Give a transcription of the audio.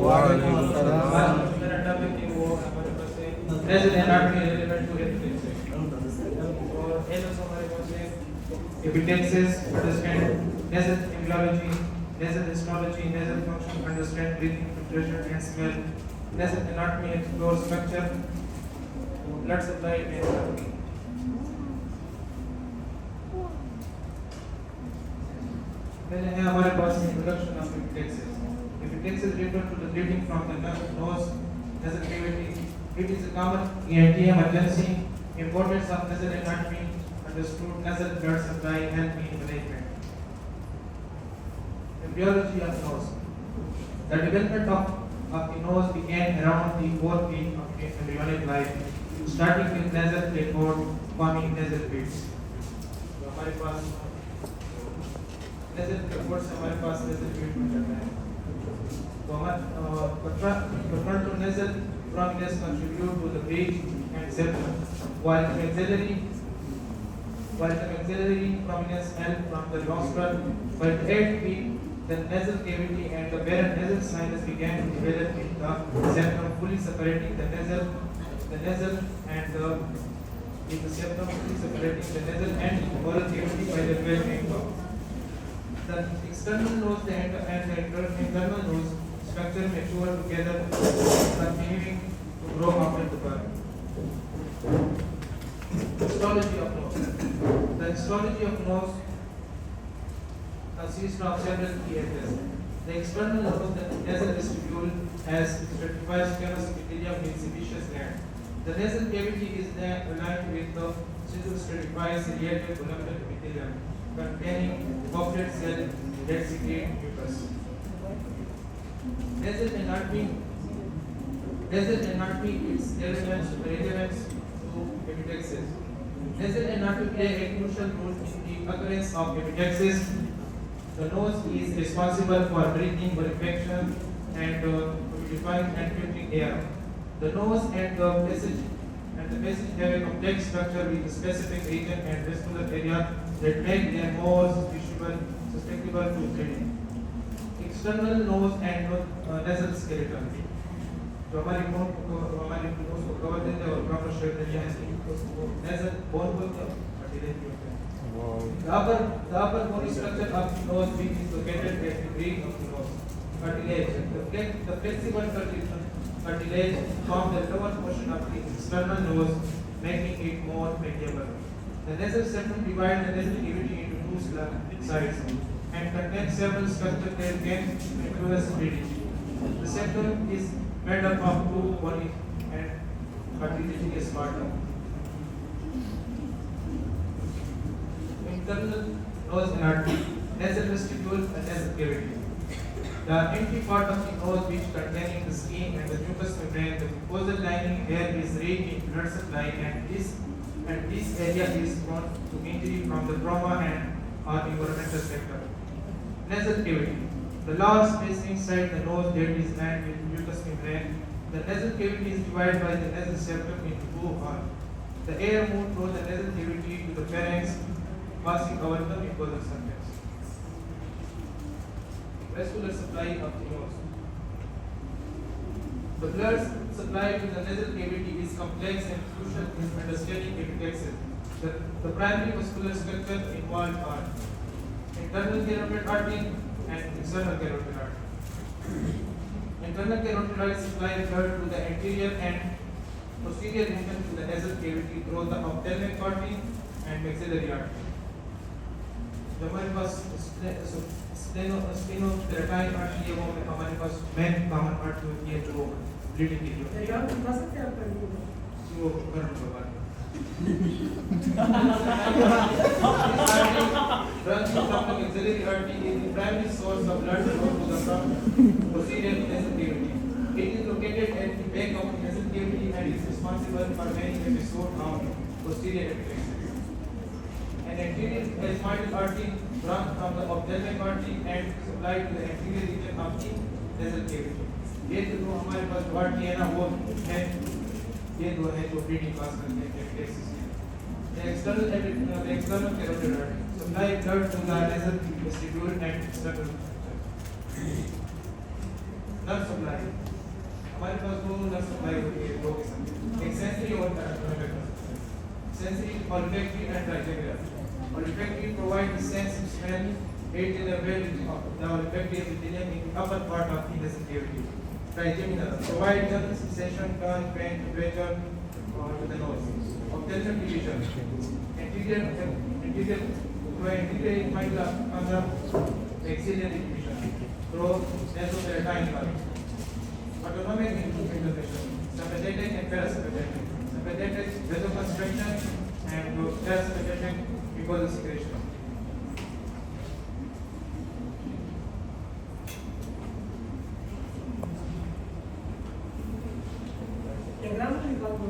वालेकुम आज अस्सलाम। मेरा टॉपिक है वो हमारे पास है nasal anatomy relevant to epistaxis. और एनोस हमारे पास है epistaxis, understand nasal embryology, nasal histology, nasal function, understand breathing, temperature and smell, nasal anatomy, explore structure, blood supply and पहले है हमारे पास introduction of epistaxis. Epilepsy is referred to the bleeding from the nose, nasal cavity. It is a common ENT emergency. Importance of nasal anatomy understood. Nasal blood supply help in management. Embryology of nose. The development of the nose began around the 4th week of embryonic life, starting with nasal clipboard forming nasal beads. तो हमारे पास nasal clipboard से हमारे पास nasal bead बन जाता है. Frontonasal prominence contribute to the bridge and septum, while the maxillary prominence help from the nostril. By the 8th week, the nasal cavity and the barren nasal sinus began to develop in the septum, fully separating the nasal and the septum, fully separating the nasal and oral cavity by the 12th week. The external nose and the internal nose structure mature together, continuing to grow after the birth. Histology of nose. The histology of nose consists of several key areas. The external nose, the nasal vestibule, has stratified squamous epithelium with sebaceous gland. The nasal cavity is aligned with the pseudostratified ciliated columnar epithelium containing goblet cell that secrete mucus. Nasal anatomy its relevance to epilepsy. Nasal anatomy play a crucial role in the occurrence of epilepsy. The nose is responsible for breathing, purification, and purifying and filtering air. The nose and the passage have a complex structure with a specific region and vascular area that make them more susceptible to bleeding. External nose and nasal skeleton. जो हमारी knows को cover देते हैं और proper shape देते हैं nasal bone बोलते हैं cartilage होते हैं. The upper bone structure of the nose which is located at the bridge of the nose. Cartilage. The flexible cartilage form the lower portion of the external nose, making it more malleable. The nasal septum divides the nasal cavity into two sides and contains several structures that can influence breathing. The septum is made up of two bony and cartilaginous parts. Internal nose anatomy, nasal vestibule and nasal cavity. The empty part of the nose which containing the skin and the mucous membrane, the mucosal lining here is rich in blood supply and this area is prone to injury from the trauma and or environmental factor. Nasal cavity. The large space inside the nose that is lined with mucous membrane. The nasal cavity is divided by the nasal septum into two halves. The air moves through the nasal cavity to the pharynx, passing over the mucosal surface. Vascular supply of the nose. The blood supply to the nasal cavity is complex and crucial in understanding epilepsy. The primary vascular structure involved are internal carotid artery and external carotid artery. Internal carotid artery supply blood to the anterior and posterior region to the nasal cavity through the ophthalmic artery and maxillary artery. जो हमारे पास स्टेनोकेराटाइन artery है वो हमारे पास main common artery होती है जो bleeding के लिए होती है वो कर लो बात runs from the maxillary artery is the primary source of blood flow to the from posterior nasal cavity. It is located at the back of the nasal cavity and is responsible for many episodes of posterior epilepsy. An anterior asthmatic artery runs from the ophthalmic artery and supplied to the anterior region of the nasal cavity. ये जो हमारे पास artery है ना वो है ये दो है जो ब्लीडिंग कॉज करते हैं एपिलेप्सिस में. The external carotid artery supply blood to the nasal vestibule and external. Nerve supply, हमारे पास दो नर्व सप्लाई होती है, दो किस्म, एक सेंसरी और automatic. Sensory olfactory and trigeminal. Olfactory provides the sense of smell, aid in the well of the olfactory epithelium in the upper part of the nasal cavity. Trigeminal provides the sensation, turn, pain, temperature to the nose. Ophthalmic division. Anterior mindula on the maxillary division. Through nasopharyngeal nerve. Autonomic intervention. Sympathetic and parasympathetic. Sympathetic vasoconstriction and parasympathetic mucosal secretion. diagram में निकाल दो